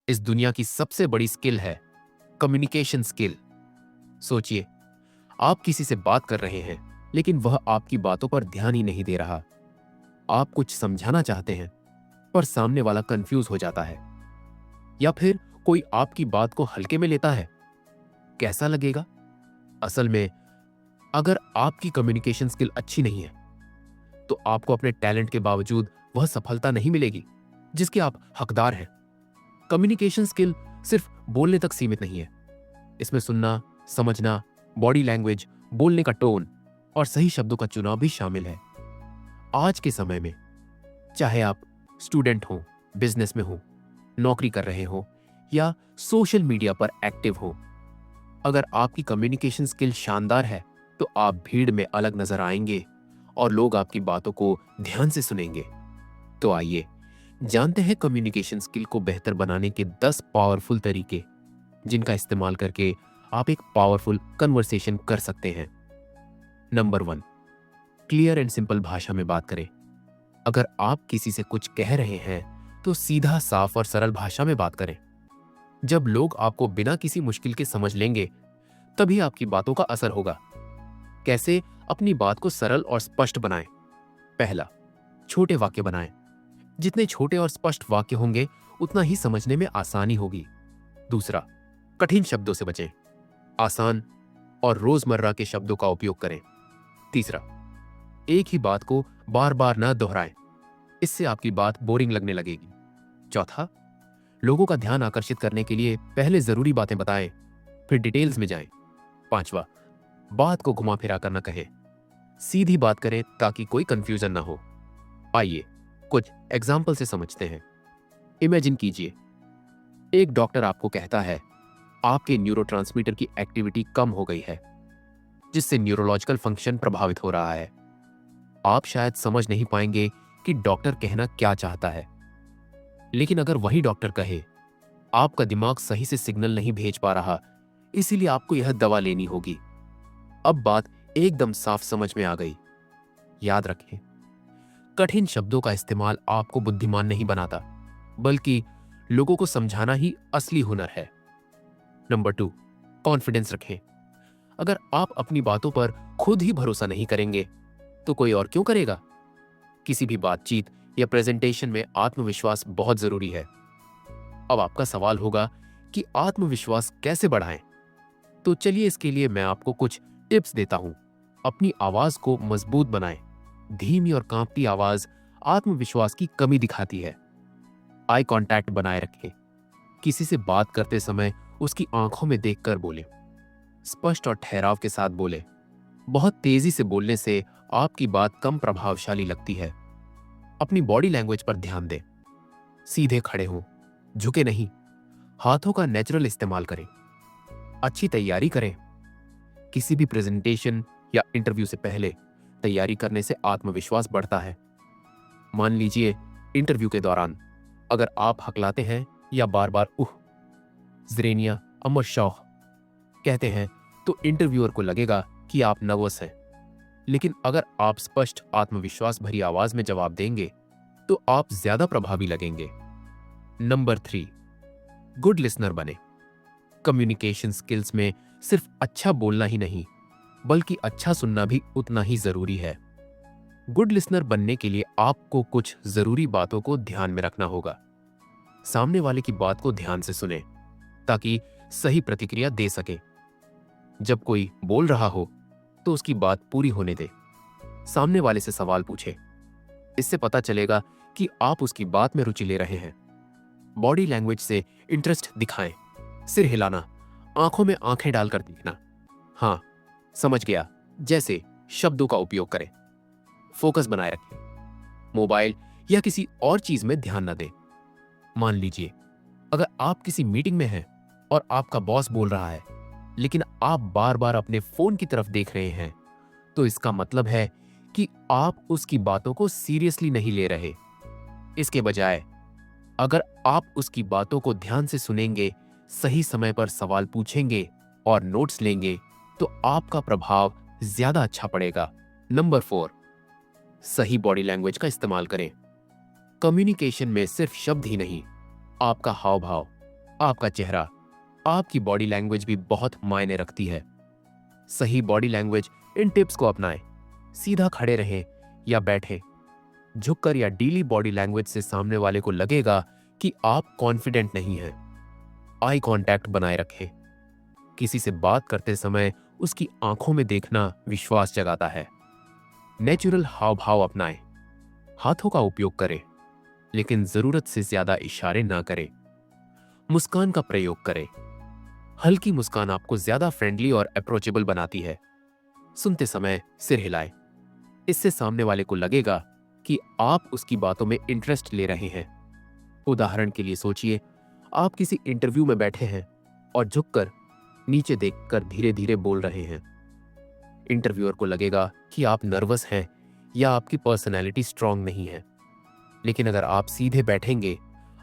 इस दुनिया की सबसे बड़ी स्किल है कम्युनिकेशन स्किल। सोचिए, आप किसी से बात कर रहे हैं लेकिन वह आपकी बातों पर ध्यान ही नहीं दे रहा। आप कुछ समझाना चाहते हैं पर सामने वाला कंफ्यूज हो जाता है, या फिर कोई आपकी बात को हल्के में लेता है। कैसा लगेगा? असल में अगर आपकी कम्युनिकेशन स्किल अच्छी नहीं है तो आपको अपने टैलेंट के बावजूद वह सफलता नहीं मिलेगी जिसके आप हकदार हैं। कम्युनिकेशन स्किल सिर्फ बोलने तक सीमित नहीं है। इसमें सुनना, समझना, बॉडी लैंग्वेज, बोलने का टोन और सही शब्दों का चुनाव भी शामिल है। आज के समय में चाहे आप स्टूडेंट हो, बिजनेस में हो, नौकरी कर रहे हो या सोशल मीडिया पर एक्टिव हो, अगर आपकी कम्युनिकेशन स्किल शानदार है तो आप भीड़ में अलग नजर आएंगे और लोग आपकी बातों को ध्यान से सुनेंगे। तो आइए जानते हैं कम्युनिकेशन स्किल को बेहतर बनाने के 10 पावरफुल तरीके, जिनका इस्तेमाल करके आप एक पावरफुल कन्वर्सेशन कर सकते हैं। नंबर 1, क्लियर एंड सिंपल भाषा में बात करें। अगर आप किसी से कुछ कह रहे हैं तो सीधा, साफ और सरल भाषा में बात करें। जब लोग आपको बिना किसी मुश्किल के समझ लेंगे तभी आपकी बातों का असर होगा। कैसे अपनी बात को सरल और स्पष्ट बनाएं? पहला, छोटे वाक्य बनाएं। जितने छोटे और स्पष्ट वाक्य होंगे उतना ही समझने में आसानी होगी। दूसरा, कठिन शब्दों से बचें। आसान और रोजमर्रा के शब्दों का उपयोग करें। तीसरा, एक ही बात को बार बार न दोहराएं, इससे आपकी बात बोरिंग लगने लगेगी। चौथा, लोगों का ध्यान आकर्षित करने के लिए पहले जरूरी बातें बताएं, फिर डिटेल्स में जाएं। पांचवा, बात को घुमा फिरा कर न कहें, सीधी बात करें ताकि कोई कंफ्यूजन ना हो। आइए कुछ एग्जाम्पल से समझते हैं। इमेजिन कीजिए, एक डॉक्टर आपको कहता है आपके न्यूरोट्रांसमीटर की एक्टिविटी कम हो गई है, जिससे न्यूरोलॉजिकल फंक्शन प्रभावित हो रहा है। आप शायद समझ नहीं पाएंगे कि डॉक्टर कहना क्या चाहता है, लेकिन अगर वही डॉक्टर कहे आपका दिमाग सही से सिग्नल नहीं भेज पा रहा, इसीलिए आपको यह दवा लेनी होगी, अब बात एकदम साफ समझ में आ गई। याद रखें, कठिन शब्दों का इस्तेमाल आपको बुद्धिमान नहीं बनाता, बल्कि लोगों को समझाना ही असली हुनर है। नंबर 2, कॉन्फिडेंस रखें। अगर आप अपनी बातों पर खुद ही भरोसा नहीं करेंगे तो कोई और क्यों करेगा? किसी भी बातचीत या प्रेजेंटेशन में आत्मविश्वास बहुत जरूरी है। अब आपका सवाल होगा कि आत्मविश्वास कैसे बढ़ाएं? तो चलिए इसके लिए मैं आपको कुछ टिप्स देता हूं। अपनी आवाज को मजबूत बनाएं। धीमी और कांपती आवाज आत्मविश्वास की कमी दिखाती है। आई कांटेक्ट बनाए रखें। किसी से बात करते समय उसकी आंखों में देखकर बोलें। स्पष्ट और ठहराव के साथ बोलें। बहुत तेजी से बोलने से आपकी बात कम प्रभावशाली लगती है। अपनी बॉडी लैंग्वेज पर ध्यान दें। सीधे खड़े हों, झुके नहीं। हाथों का नेचुरल इस्तेमाल करें। अच्छी तैयारी करें। किसी भी प्रेजेंटेशन या इंटरव्यू से पहले तैयारी करने से आत्मविश्वास बढ़ता है। मान लीजिए, इंटरव्यू के दौरान अगर आप हकलाते हैं या बार बार ज़रेनिया, अमर शौह कहते हैं तो इंटरव्यूअर को लगेगा कि आप नर्वस हैं। लेकिन अगर आप स्पष्ट, आत्मविश्वास भरी आवाज में जवाब देंगे तो आप ज्यादा प्रभावी लगेंगे। नंबर 3, गुड लिसनर बने। कम्युनिकेशन स्किल्स में सिर्फ अच्छा बोलना ही नहीं, बल्कि अच्छा सुनना भी उतना ही जरूरी है। गुड लिसनर बनने के लिए आपको कुछ जरूरी बातों को ध्यान में रखना होगा। सामने वाले की बात को ध्यान से सुने ताकि सही प्रतिक्रिया दे सके। जब कोई बोल रहा हो तो उसकी बात पूरी होने दे। सामने वाले से सवाल पूछे, इससे पता चलेगा कि आप उसकी बात में रुचि ले रहे हैं। बॉडी लैंग्वेज से इंटरेस्ट दिखाएं। सिर हिलाना, आंखों में आंखें डालकर देखना, हाँ समझ गया, जैसे शब्दों का उपयोग करें। फोकस बनाए रखें। मोबाइल या किसी और चीज में ध्यान न दें। मान लीजिए, अगर आप किसी मीटिंग में हैं और आपका बॉस बोल रहा है लेकिन आप बार बार अपने फोन की तरफ देख रहे हैं, तो इसका मतलब है कि आप उसकी बातों को सीरियसली नहीं ले रहे। इसके बजाय अगर आप उसकी बातों को ध्यान से सुनेंगे, सही समय पर सवाल पूछेंगे और नोट्स लेंगे तो आपका प्रभाव ज्यादा अच्छा पड़ेगा। नंबर 4, सही बॉडी लैंग्वेज का इस्तेमाल करें। कम्युनिकेशन में सिर्फ शब्द ही नहीं, आपका हाव भाव, आपका चेहरा, आपकी बॉडी लैंग्वेज भी बहुत मायने रखती है। सही बॉडी लैंग्वेज इन टिप्स को अपनाएं। सीधा खड़े रहें या बैठें। झुककर या डीली बॉडी लैंग्वेज से सामने वाले को लगेगा कि आप कॉन्फिडेंट नहीं हैं। आई कांटेक्ट बनाए रखें। किसी से बात करते समय उसकी आंखों में देखना विश्वास जगाता है। नेचुरल हाव भाव अपनाएं। हाथों का उपयोग करें, लेकिन जरूरत से ज्यादा इशारे ना करें। मुस्कान का प्रयोग करें। हल्की मुस्कान आपको ज्यादा फ्रेंडली और अप्रोचेबल बनाती है। सुनते समय सिर हिलाएं। इससे सामने वाले को लगेगा कि आप उसकी बातों में इंटरेस्ट ले रहे हैं। उदाहरण के लिए सोचिए, आप किसी इंटरव्यू में बैठे हैं और झुककर नीचे देखकर धीरे धीरे बोल रहे हैं। इंटरव्यूअर को लगेगा कि आप नर्वस हैं या आपकी पर्सनैलिटी स्ट्रांग नहीं है। लेकिन अगर आप सीधे बैठेंगे,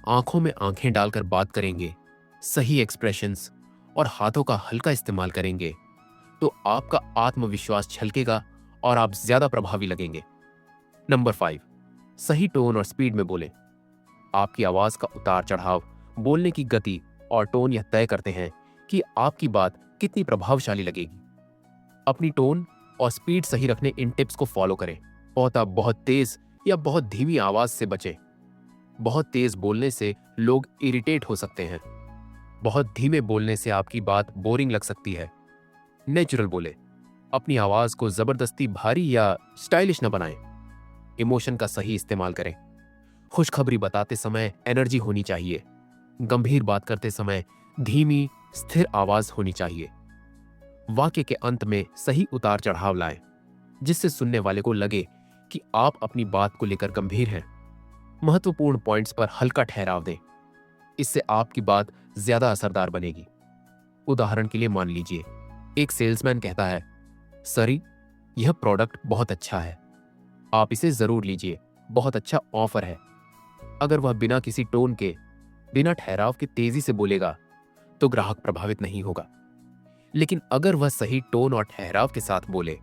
आंखों में आंखें डालकर बात करेंगे, सही एक्सप्रेशंस और हाथों का हल्का इस्तेमाल करेंगे, तो आपका आत्मविश्वास छलकेगा और आप ज्यादा प्रभावी लगेंगे। नंबर 5, सही टोन और स्पीड में बोलें। आपकी आवाज का उतार चढ़ाव, बोलने की गति और टोन यह तय करते हैं कि आपकी बात कितनी प्रभावशाली लगेगी। अपनी टोन और स्पीड सही रखने इन टिप्स को फॉलो करें। बहुत तेज या बहुत धीमी आवाज से बचें। बहुत तेज बोलने से लोग इरिटेट हो सकते हैं। बहुत धीमे बोलने से आपकी बात बोरिंग लग सकती है। नेचुरल बोले। अपनी आवाज को जबरदस्ती भारी या स्टाइलिश न बनाएं। इमोशन का सही इस्तेमाल करें। खुशखबरी बताते समय एनर्जी होनी चाहिए। गंभीर बात करते समय धीमी, स्थिर आवाज होनी चाहिए। वाक्य के अंत में सही उतार चढ़ाव लाएं, जिससे सुनने वाले को लगे कि आप अपनी बात को लेकर गंभीर हैं। महत्वपूर्ण पॉइंट्स पर हल्का ठहराव दें। इससे आपकी बात ज्यादा असरदार बनेगी। उदाहरण के लिए मान लीजिए, एक सेल्समैन कहता है, सरी, यह प्रोडक्ट बहुत अच्छा है, आप इसे जरूर लीजिए, बहुत अच्छा ऑफर है। अगर वह बिना किसी टोन के, बिना ठहराव के तेजी से बोलेगा तो ग्राहक प्रभावित नहीं होगा। लेकिन अगर वह सही टोन और ठहराव के साथ बोले,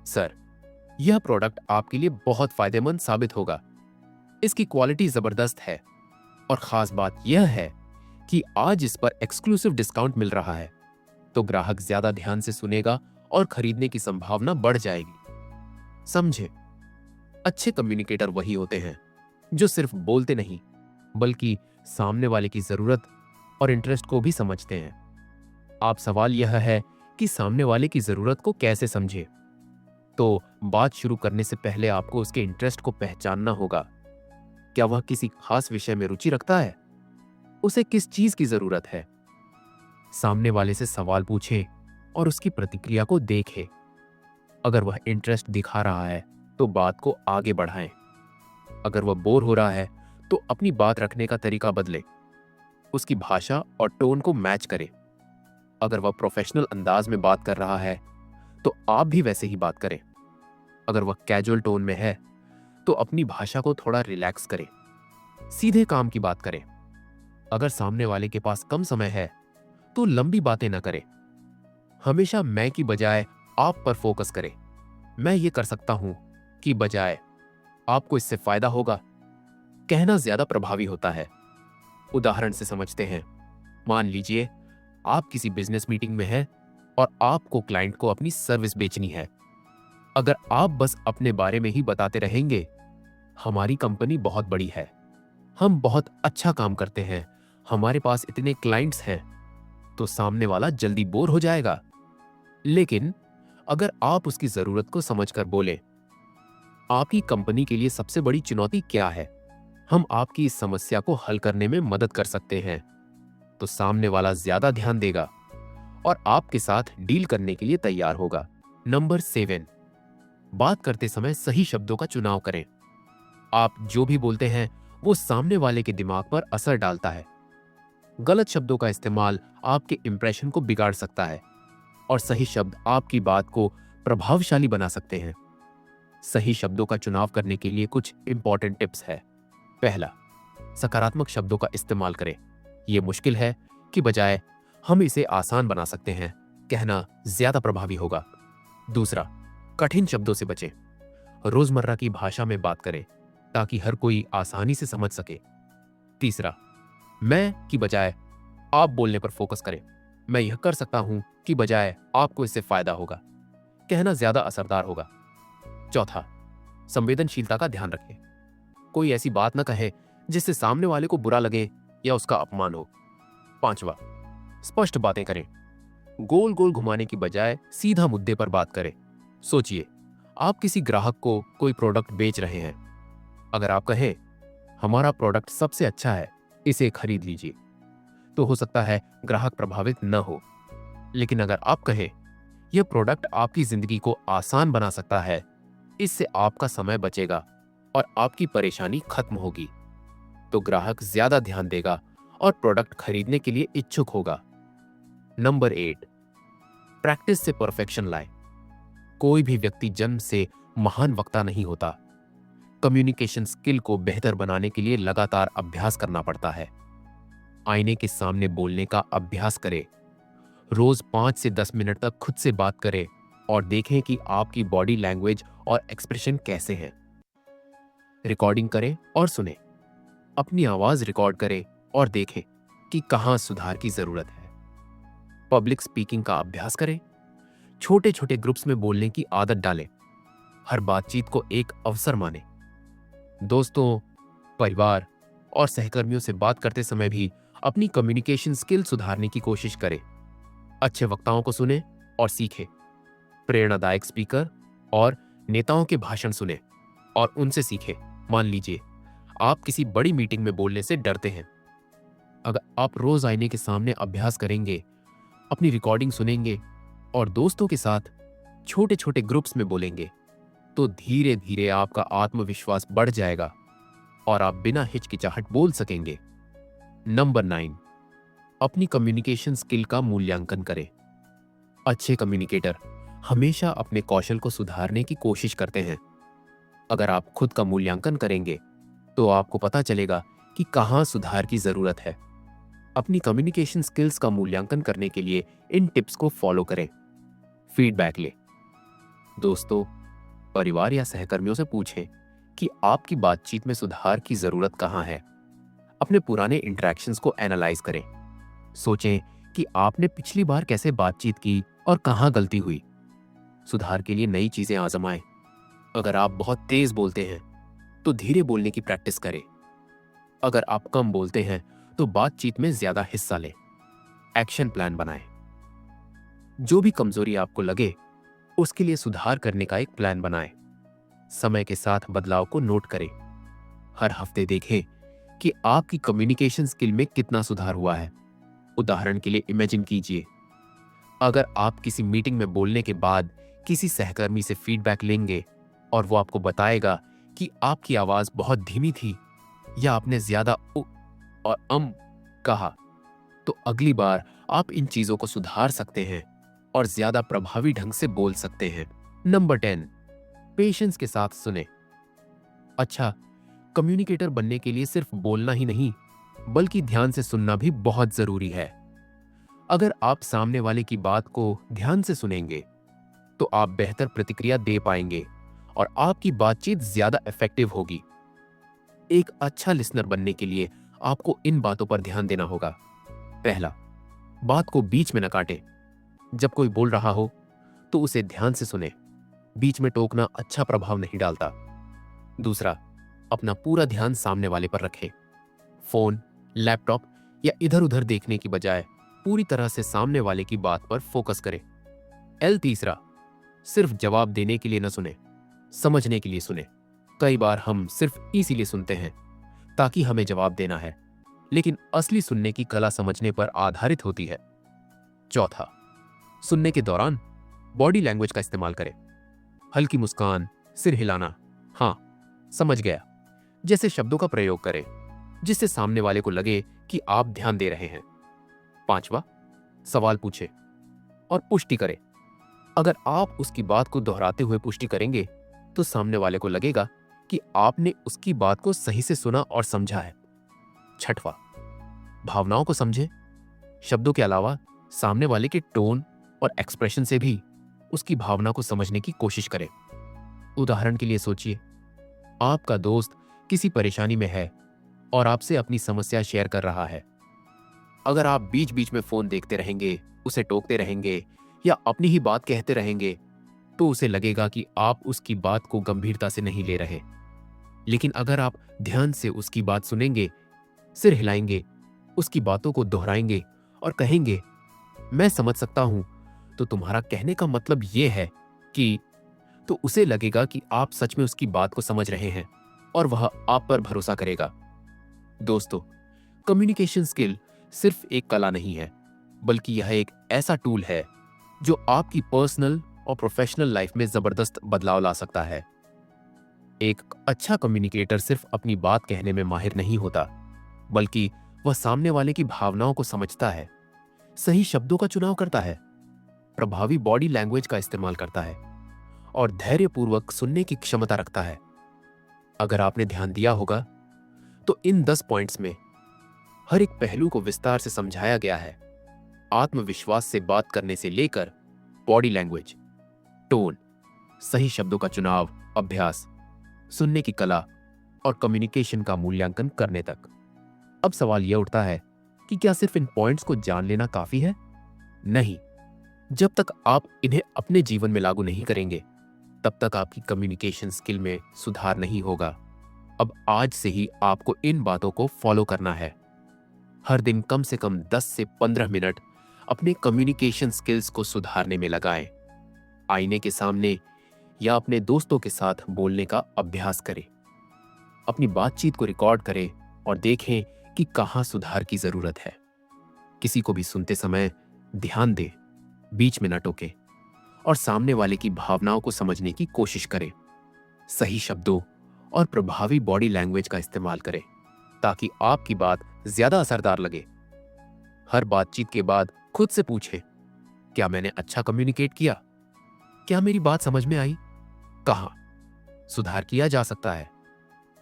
सर, यह प्रोडक्ट आपके लिए बहुत फायदेमंद साबित होगा, इसकी क्वालिटी जबरदस्त है और खास बात यह है कि आज इस पर एक्सक्लूसिव डिस्काउंट मिल रहा है, तो ग्राहक ज्यादा ध्यान से सुनेगा और खरीदने की संभावना बढ़ जाएगी। समझे, अच्छे कम्युनिकेटर वही होते हैं जो सिर्फ बोलते नहीं, बल्कि सामने वाले की जरूरत और इंटरेस्ट को भी समझते हैं। आप सवाल यह है कि सामने वाले की जरूरत को कैसे समझे। तो बात शुरू करने से पहले आपको उसके इंटरेस्ट को पहचानना होगा। क्या वह किसी खास विषय में रुचि रखता है? उसे किस चीज की जरूरत है? सामने वाले से सवाल पूछें और उसकी प्रतिक्रिया को देखें। अगर वह इंटरेस्ट दिखा रहा है तो बात को आगे बढ़ाएं। अगर वह बोर हो रहा है तो अपनी बात रखने का तरीका बदलें। उसकी भाषा और टोन को मैच करें। अगर वह प्रोफेशनल अंदाज में बात कर रहा है तो आप भी वैसे ही बात करें। अगर वह कैजुअल टोन में है तो अपनी भाषा को थोड़ा रिलैक्स करें। सीधे काम की बात करें। अगर सामने वाले के पास कम समय है तो लंबी बातें न करें। हमेशा मैं की बजाय आप पर फोकस करें। मैं ये कर सकता हूं की बजाय आपको इससे फायदा होगा कहना ज्यादा प्रभावी होता है। उदाहरण से समझते हैं। मान लीजिए आप किसी बिजनेस मीटिंग में हैं और आपको क्लाइंट को अपनी सर्विस बेचनी है। अगर आप बस अपने बारे में ही बताते रहेंगे, हमारी कंपनी बहुत बड़ी है, हम बहुत अच्छा काम करते हैं, हमारे पास इतने क्लाइंट्स हैं, तो सामने वाला जल्दी बोर हो जाएगा। लेकिन अगर आप उसकी जरूरत को समझकर बोले, आपकी कंपनी के लिए सबसे बड़ी चुनौती क्या है, हम आपकी इस समस्या को हल करने में मदद कर सकते हैं, तो सामने वाला ज्यादा ध्यान देगा और आपके साथ डील करने के लिए तैयार होगा। नंबर 7, बात करते समय सही शब्दों का चुनाव करें। आप जो भी बोलते हैं वो सामने वाले के दिमाग पर असर डालता है। गलत शब्दों का इस्तेमाल आपके इंप्रेशन को बिगाड़ सकता है और सही शब्द आपकी बात को प्रभावशाली बना सकते हैं। सही शब्दों का चुनाव करने के लिए कुछ इंपॉर्टेंट टिप्स है। पहला, सकारात्मक शब्दों का इस्तेमाल करें। यह मुश्किल है कि बजाय हम इसे आसान बना सकते हैं, कहना ज्यादा प्रभावी होगा। दूसरा, कठिन शब्दों से बचें। रोजमर्रा की भाषा में बात करें ताकि हर कोई आसानी से समझ सके। तीसरा, मैं की बजाय आप बोलने पर फोकस करें। मैं यह कर सकता हूं कि बजाय आपको इससे फायदा होगा कहना ज्यादा असरदार होगा। चौथा, संवेदनशीलता का ध्यान रखें। कोई ऐसी बात न कहे जिससे सामने वाले को बुरा लगे या उसका अपमान हो। पांचवा, स्पष्ट बातें करें। गोल गोल घुमाने की बजाय सीधा मुद्दे पर बात करें। सोचिए, आप किसी ग्राहक को कोई प्रोडक्ट बेच रहे हैं। अगर आप कहें, हमारा प्रोडक्ट सबसे अच्छा है, इसे खरीद लीजिए, तो हो सकता है ग्राहक प्रभावित न हो। लेकिन अगर आप कहें, यह प्रोडक्ट आपकी जिंदगी को आसान बना सकता है, इससे आपका समय बचेगा और आपकी परेशानी खत्म होगी, तो ग्राहक ज्यादा ध्यान देगा और प्रोडक्ट खरीदने के लिए इच्छुक होगा। नंबर 8, प्रैक्टिस से परफेक्शन लाए। कोई भी व्यक्ति जन्म से महान वक्ता नहीं होता। कम्युनिकेशन स्किल को बेहतर बनाने के लिए लगातार अभ्यास करना पड़ता है। आईने के सामने बोलने का अभ्यास करें। रोज 5 से 10 मिनट तक खुद से बात करें और देखें कि आपकी बॉडी लैंग्वेज और एक्सप्रेशन कैसे हैं। रिकॉर्डिंग करें और सुनें। अपनी आवाज रिकॉर्ड करें और देखें कि कहां सुधार की जरूरत है। पब्लिक स्पीकिंग का अभ्यास करें। छोटे छोटे ग्रुप्स में बोलने की आदत डालें। हर बातचीत को एक अवसर मानें। दोस्तों, परिवार और सहकर्मियों से बात करते समय भी अपनी कम्युनिकेशन स्किल सुधारने की कोशिश करें। अच्छे वक्ताओं को सुनें और सीखें। प्रेरणादायक स्पीकर और नेताओं के भाषण सुनें और उनसे सीखें। मान लीजिए, आप किसी बड़ी मीटिंग में बोलने से डरते हैं। अगर आप रोज आईने के सामने अभ्यास करेंगे, अपनी रिकॉर्डिंग सुनेंगे और दोस्तों के साथ छोटे छोटे ग्रुप्स में बोलेंगे, तो धीरे धीरे आपका आत्मविश्वास बढ़ जाएगा और आप बिना हिचकिचाहट बोल सकेंगे। नंबर 9, अपनी कम्युनिकेशन स्किल का मूल्यांकन करें। अच्छे कम्युनिकेटर हमेशा अपने कौशल को सुधारने की कोशिश करते हैं। अगर आप खुद का मूल्यांकन करेंगे, तो आपको पता चलेगा कि कहां सुधार की जरूरत है। अपनी कम्युनिकेशन स्किल्स का मूल्यांकन करने के लिए इन टिप्स को फॉलो करें। फीडबैक लें। दोस्तों, परिवार या सहकर्मियों से पूछें कि आपकी बातचीत में सुधार की जरूरत कहां है। अपने पुराने इंटरेक्शंस को एनालाइज करें। सोचें कि आपने पिछली बार कैसे बातचीत की और कहां गलती हुई। सुधार के लिए नई चीजें आजमाएं। अगर आप बहुत तेज बोलते हैं, तो धीरे बोलने की प्रैक्टिस करें। अगर आप कम बोलते हैं, तो बातचीत में ज्यादा हिस्सा लें। एक्शन प्लान बनाएं। जो भी कमजोरी आपको लगे, उसके लिए सुधार करने का एक प्लान बनाएं। समय के साथ बदलाव को नोट करें। हर हफ्ते देखें कि आपकी कम्युनिकेशन स्किल में कितना सुधार हुआ है। उदाहरण के लिए इमेजिन कीजिए, अगर आप किसी मीटिंग में बोलने के बाद किसी सहकर्मी से फीडबैक लेंगे और वो आपको बताएगा कि आपकी आवाज बहुत धीमी थी या आपने ज्यादा उ और कहा, तो अगली बार आप इन चीजों को सुधार सकते हैं और ज्यादा प्रभावी ढंग से बोल सकते हैं। नंबर 10, पेशेंस के साथ सुने। अच्छा कम्युनिकेटर बनने के लिए सिर्फ बोलना ही नहीं, बल्कि ध्यान से सुनना भी बहुत जरूरी है। अगर आप सामने वाले की बात को ध्यान से सुनेंगे, तो आप बेहतर प्रतिक्रिया दे पाएंगे और आपकी बातचीत ज्यादा इफेक्टिव होगी। एक अच्छा लिसनर बनने के लिए आपको इन बातों पर ध्यान देना होगा। पहला, बात को बीच में न काटें। जब कोई बोल रहा हो, तो उसे ध्यान से सुने। बीच में टोकना अच्छा प्रभाव नहीं डालता। दूसरा, अपना पूरा ध्यान सामने वाले पर रखें। फोन, लैपटॉप या इधर उधर देखने की बजाय पूरी तरह से सामने वाले की बात पर फोकस करें। तीसरा, सिर्फ जवाब देने के लिए न सुने, समझने के लिए सुने। कई बार हम सिर्फ इसीलिए सुनते हैं ताकि हमें जवाब देना है, लेकिन असली सुनने की कला समझने पर आधारित होती है। चौथा, सुनने के दौरान बॉडी लैंग्वेज का इस्तेमाल करें। हल्की मुस्कान, सिर हिलाना, हाँ समझ गया, जैसे शब्दों का प्रयोग करें, जिससे सामने वाले को लगे कि आप ध्यान दे रहे हैं। पांचवा, सवाल पूछे और पुष्टि करें। अगर आप उसकी बात को दोहराते हुए पुष्टि करेंगे, तो सामने वाले को लगेगा कि आपने उसकी बात को सही से सुना और समझा है। छठवां, भावनाओं को समझें। शब्दों के अलावा सामने वाले के टोन और एक्सप्रेशन से भी उसकी भावना को समझने की कोशिश करें। उदाहरण के लिए सोचिए, आपका दोस्त किसी परेशानी में है और आपसे अपनी समस्या शेयर कर रहा है। अगर आप बीच बीच में फोन देखते रहेंगे, उसे टोकते रहेंगे या अपनी ही बात कहते रहेंगे, तो उसे लगेगा कि आप उसकी बात को गंभीरता से नहीं ले रहे। लेकिन अगर आप ध्यान से उसकी बात सुनेंगे, सिर हिलाएंगे, उसकी बातों को दोहराएंगे और कहेंगे, मैं समझ सकता हूं, तो तुम्हारा कहने का मतलब यह है कि, तो उसे लगेगा कि आप सच में उसकी बात को समझ रहे हैं और वह आप पर भरोसा करेगा। दोस्तों, कम्युनिकेशन स्किल सिर्फ एक कला नहीं है, बल्कि यह एक ऐसा टूल है जो आपकी पर्सनल और प्रोफेशनल लाइफ में जबरदस्त बदलाव ला सकता है। एक अच्छा कम्युनिकेटर सिर्फ अपनी बात कहने में माहिर नहीं होता, बल्कि वह सामने वाले की भावनाओं को समझता है, सही शब्दों का चुनाव करता है, प्रभावी बॉडी लैंग्वेज का इस्तेमाल करता है और धैर्यपूर्वक सुनने की क्षमता रखता है। अगर आपने ध्यान दिया होगा तो इन 10 पॉइंट्स में हर एक पहलू को विस्तार से समझाया गया है। आत्मविश्वास से बात करने से लेकर बॉडी लैंग्वेज, टोन, सही शब्दों का चुनाव, अभ्यास, सुनने की कला और कम्युनिकेशन का मूल्यांकन करने तक। अब सवाल यह उठता है कि क्या सिर्फ इन पॉइंट्स को जान लेना काफी है? नहीं। जब तक आप इन्हें अपने जीवन में लागू नहीं करेंगे, तब तक आपकी कम्युनिकेशन स्किल में सुधार नहीं होगा। अब आज से ही आपको इन बातों को फॉलो करना है। हर दिन कम से कम 10 से 15 मिनट अपने कम्युनिकेशन स्किल्स को सुधारने में लगाएं। आईने के सामने या अपने दोस्तों के साथ बोलने का अभ्यास करें। अपनी बातचीत को रिकॉर्ड करें और देखें कि कहां सुधार की जरूरत है। किसी को भी सुनते समय ध्यान दें, बीच में न टोकें और सामने वाले की भावनाओं को समझने की कोशिश करें। सही शब्दों और प्रभावी बॉडी लैंग्वेज का इस्तेमाल करें ताकि आपकी बात ज्यादा असरदार लगे। हर बातचीत के बाद खुद से पूछें, क्या मैंने अच्छा कम्युनिकेट किया? क्या मेरी बात समझ में आई? कहां सुधार किया जा सकता है?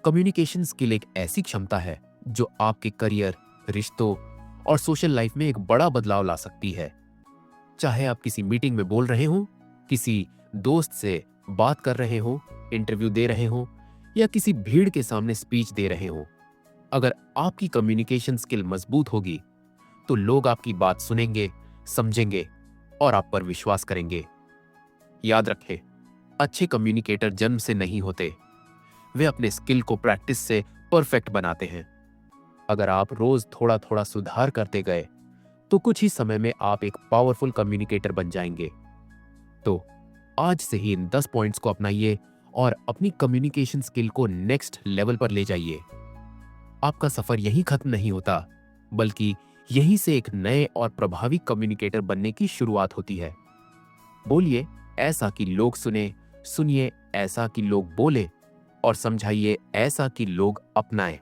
कम्युनिकेशन स्किल एक ऐसी क्षमता है जो आपके करियर, रिश्तों और सोशल लाइफ में एक बड़ा बदलाव ला सकती है। चाहे आप किसी मीटिंग में बोल रहे हो, किसी दोस्त से बात कर रहे हो, इंटरव्यू दे रहे हो या किसी भीड़ के सामने स्पीच दे रहे हो, अगर आपकी कम्युनिकेशन स्किल मजबूत होगी तो लोग आपकी बात सुनेंगे, समझेंगे और आप पर विश्वास करेंगे। याद रखें, अच्छे कम्युनिकेटर जन्म से नहीं होते, वे अपने स्किल को प्रैक्टिस से परफेक्ट बनाते हैं। अगर आप रोज थोड़ा थोड़ा सुधार करते गए तो कुछ ही समय में आप एक पावरफुल कम्युनिकेटर बन जाएंगे। तो आज से ही इन 10 पॉइंट्स को अपनाइए और अपनी कम्युनिकेशन स्किल को नेक्स्ट लेवल पर ले जाइए। आपका सफर यहीं खत्म नहीं होता, बल्कि यहीं से एक नए और प्रभावी कम्युनिकेटर बनने की शुरुआत होती है। बोलिए ऐसा कि लोग सुने, सुनिए ऐसा कि लोग बोले और समझाइए ऐसा कि लोग अपनाएं।